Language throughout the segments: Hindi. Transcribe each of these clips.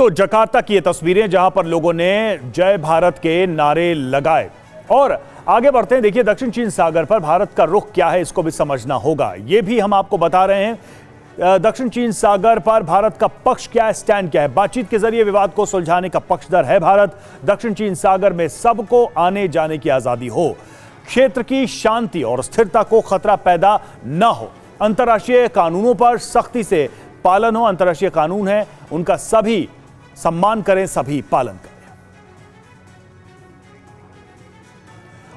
तो जकार्ता की ये तस्वीरें जहां पर लोगों ने जय भारत के नारे लगाए। और आगे बढ़ते हैं। देखिए, दक्षिण चीन सागर पर भारत का रुख क्या है, इसको भी समझना होगा। ये भी हम आपको बता रहे हैं। दक्षिण चीन सागर पर भारत का पक्ष क्या है, स्टैंड क्या है। बातचीत के जरिए विवाद को सुलझाने का पक्षधर है भारत। दक्षिण चीन सागर में सबको आने जाने की आजादी हो, क्षेत्र की शांति और स्थिरता को खतरा पैदा न हो, अंतर्राष्ट्रीय कानूनों पर सख्ती से पालन हो। अंतर्राष्ट्रीय कानून है, उनका सभी सम्मान करें, सभी पालन करें।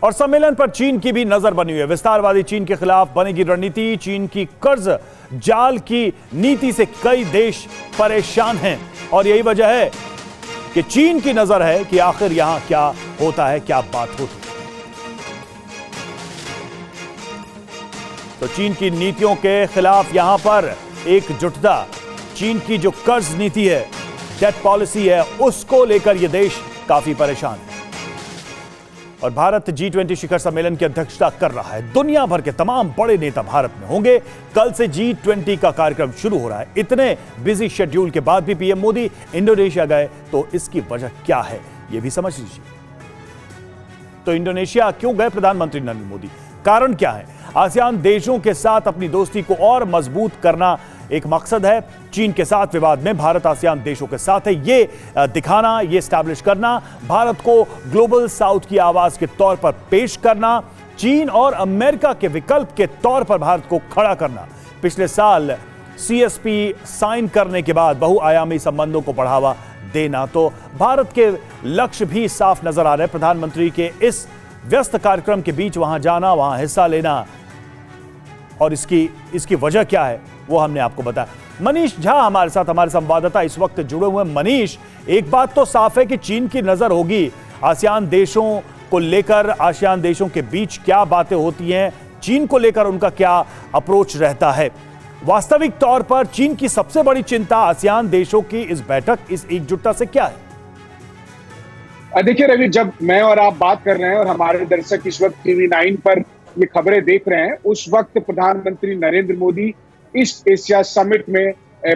और सम्मेलन पर चीन की भी नजर बनी हुई है। विस्तारवादी चीन के खिलाफ बनेगी रणनीति। चीन की कर्ज जाल की नीति से कई देश परेशान हैं और यही वजह है कि चीन की नजर है कि आखिर यहां क्या होता है, क्या बात होती है। तो चीन की नीतियों के खिलाफ यहां पर एकजुटता, चीन की जो कर्ज नीति है, डेट पॉलिसी है, उसको लेकर यह देश काफी परेशान है। और भारत G20 शिखर सम्मेलन की अध्यक्षता कर रहा है। दुनिया भर के तमाम बड़े नेता भारत में होंगे। कल से G20 का कार्यक्रम शुरू हो रहा है। इतने बिजी शेड्यूल के बाद भी पीएम मोदी इंडोनेशिया गए, तो इसकी वजह क्या है, यह भी समझ लीजिए। तो इंडोनेशिया क्यों गए प्रधानमंत्री नरेंद्र मोदी, कारण क्या है? आसियान देशों के साथ अपनी दोस्ती को और मजबूत करना एक मकसद है। चीन के साथ विवाद में भारत आसियान देशों के साथ है, ये दिखाना, ये एस्टैब्लिश करना, भारत को ग्लोबल साउथ की आवाज के तौर पर पेश करना, चीन और अमेरिका के विकल्प के तौर पर भारत को खड़ा करना। पिछले साल CSP साइन करने के बाद बहुआयामी संबंधों को बढ़ावा देना। तो भारत के लक्ष्य भी साफ नजर आ रहे हैं। प्रधानमंत्री के इस व्यस्त कार्यक्रम के बीच वहां जाना, वहां हिस्सा लेना, और इसकी वजह क्या है वो हमने आपको बताया। मनीष झा हमारे साथ, हमारे संवाददाता इस वक्त जुड़े हुए हैं। मनीष, एक बात तो साफ है कि चीन की नजर होगी आसियान देशों को लेकर। आसियान देशों के बीच क्या बातें होती हैं, चीन को लेकर उनका क्या अप्रोच रहता है। वास्तविक तौर पर चीन की सबसे बड़ी चिंता आसियान देशों की इस बैठक, इस एकजुटता से क्या है? देखिए रवि, जब मैं और आप बात कर रहे हैं और हमारे दर्शक इस वक्त TV9 पर ये खबरें देख रहे हैं, उस वक्त प्रधानमंत्री Narendra Modi east Asia summit में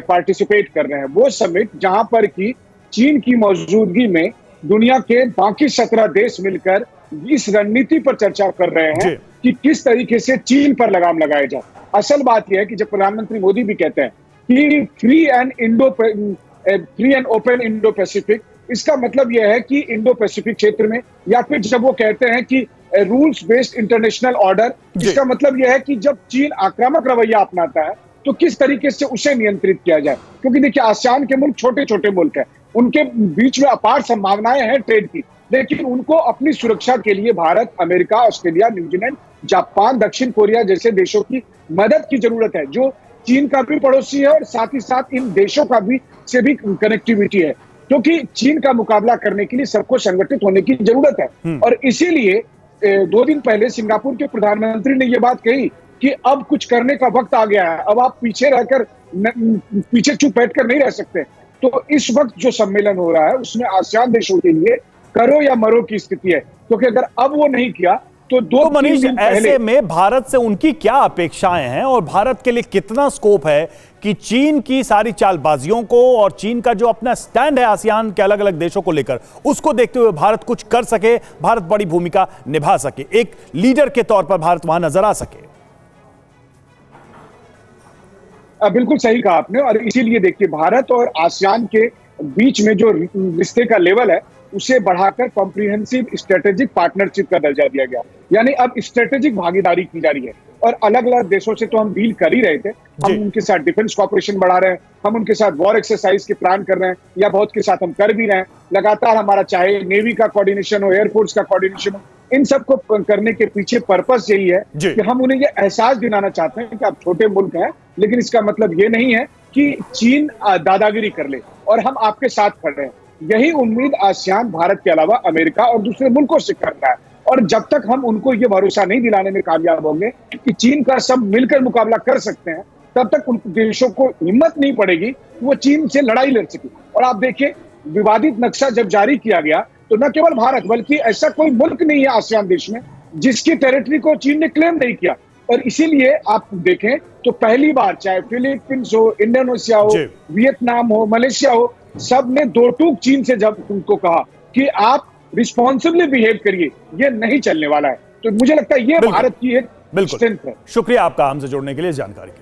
पार्टिसिपेट कर रहे हैं। वो समिट जहां पर कि चीन की मौजूदगी में दुनिया के बाकी 17 देश मिलकर इस रणनीति पर चर्चा कर रहे हैं कि किस तरीके से चीन पर लगाम लगाया जाए। असल बात यह है कि जब प्रधानमंत्री मोदी भी कहते हैं कि free and open Indo Pacific, इसका मतलब यह है कि इंडो पैसिफिक क्षेत्र में, या फिर जब वो कहते हैं कि रूल्स बेस्ड इंटरनेशनल ऑर्डर, इसका मतलब यह है कि जब चीन आक्रामक रवैया अपनाता है तो किस तरीके से उसे नियंत्रित किया जाए। क्योंकि देखिए, आसियान के मुल्क छोटे छोटे मुल्क हैं, उनके बीच में अपार संभावनाएं हैं ट्रेड की, लेकिन उनको अपनी सुरक्षा के लिए Bharat, America, Australia, New Zealand, Japan, दक्षिण कोरिया जैसे देशों की मदद की जरूरत है, जो चीन का भी पड़ोसी है और साथ ही साथ इन देशों का भी से भी कनेक्टिविटी है। क्योंकि चीन का मुकाबला करने के लिए सबको संगठित होने की जरूरत है। और इसीलिए 2 दिन पहले सिंगापुर के प्रधानमंत्री ने यह बात कही कि अब कुछ करने का वक्त आ गया है, अब आप पीछे चुप बैठकर नहीं रह सकते। तो इस वक्त जो सम्मेलन हो रहा है उसमें आसियान देशों के लिए करो या मरो की स्थिति है, क्योंकि अगर अब वो नहीं किया तो मनीष, ऐसे में भारत से उनकी क्या अपेक्षाएं हैं और भारत के लिए कितना स्कोप है कि चीन की सारी चालबाजियों को और चीन का जो अपना स्टैंड है आसियान के अलग अलग देशों को लेकर, उसको देखते हुए भारत कुछ कर सके, भारत बड़ी भूमिका निभा सके, एक लीडर के तौर पर भारत वहां नजर आ सके? बिल्कुल सही कहा आपने। और इसीलिए देखिए, भारत और आसियान के बीच में जो रिश्ते का लेवल है उसे बढ़ाकर कॉम्प्रिहेंसिव स्ट्रेटेजिक पार्टनरशिप का दर्जा दिया गया। यानी अब स्ट्रेटेजिक भागीदारी की जा रही है। और अलग अलग देशों से तो हम डील कर ही रहे थे, हम उनके साथ डिफेंस कॉर्पोरेशन बढ़ा रहे हैं, हम उनके साथ वॉर एक्सरसाइज के प्लान कर रहे हैं, या बहुत के साथ हम कर भी रहे हैं लगातार। हमारा चाहे नेवी का कोऑर्डिनेशन हो, एयरफोर्स का कोऑर्डिनेशन हो, इन सबको करने के पीछे पर्पस यही है कि हम उन्हें यह एहसास दिलाना चाहते हैं कि आप छोटे मुल्क हैं, लेकिन इसका मतलब ये नहीं है कि चीन दादागिरी कर ले और हम आपके साथ खड़े हैं। यही उम्मीद आसियान भारत के अलावा अमेरिका और दूसरे मुल्कों से कर रहा है। और जब तक हम उनको ये भरोसा नहीं दिलाने में कामयाब होंगे कि चीन का सब मिलकर मुकाबला कर सकते हैं, तब तक उन देशों को हिम्मत नहीं पड़ेगी वो चीन से लड़ाई लड़ सके। और आप देखिए, विवादित नक्शा जब जारी किया गया तो न केवल भारत बल्कि ऐसा कोई मुल्क नहीं है आसियान देश में जिसकी टेरिटरी को चीन ने क्लेम नहीं किया। और इसीलिए आप देखें तो पहली बार, चाहे फिलीपींस हो, इंडोनेशिया हो, वियतनाम हो, मलेशिया हो, सब ने दो टूक चीन से जब उनको कहा कि आप रिस्पॉन्सिबली बिहेव करिए, ये नहीं चलने वाला है। तो मुझे लगता है ये भारत की एक स्ट्रेंथ है। शुक्रिया आपका हमसे जुड़ने के लिए, जानकारी के लिए।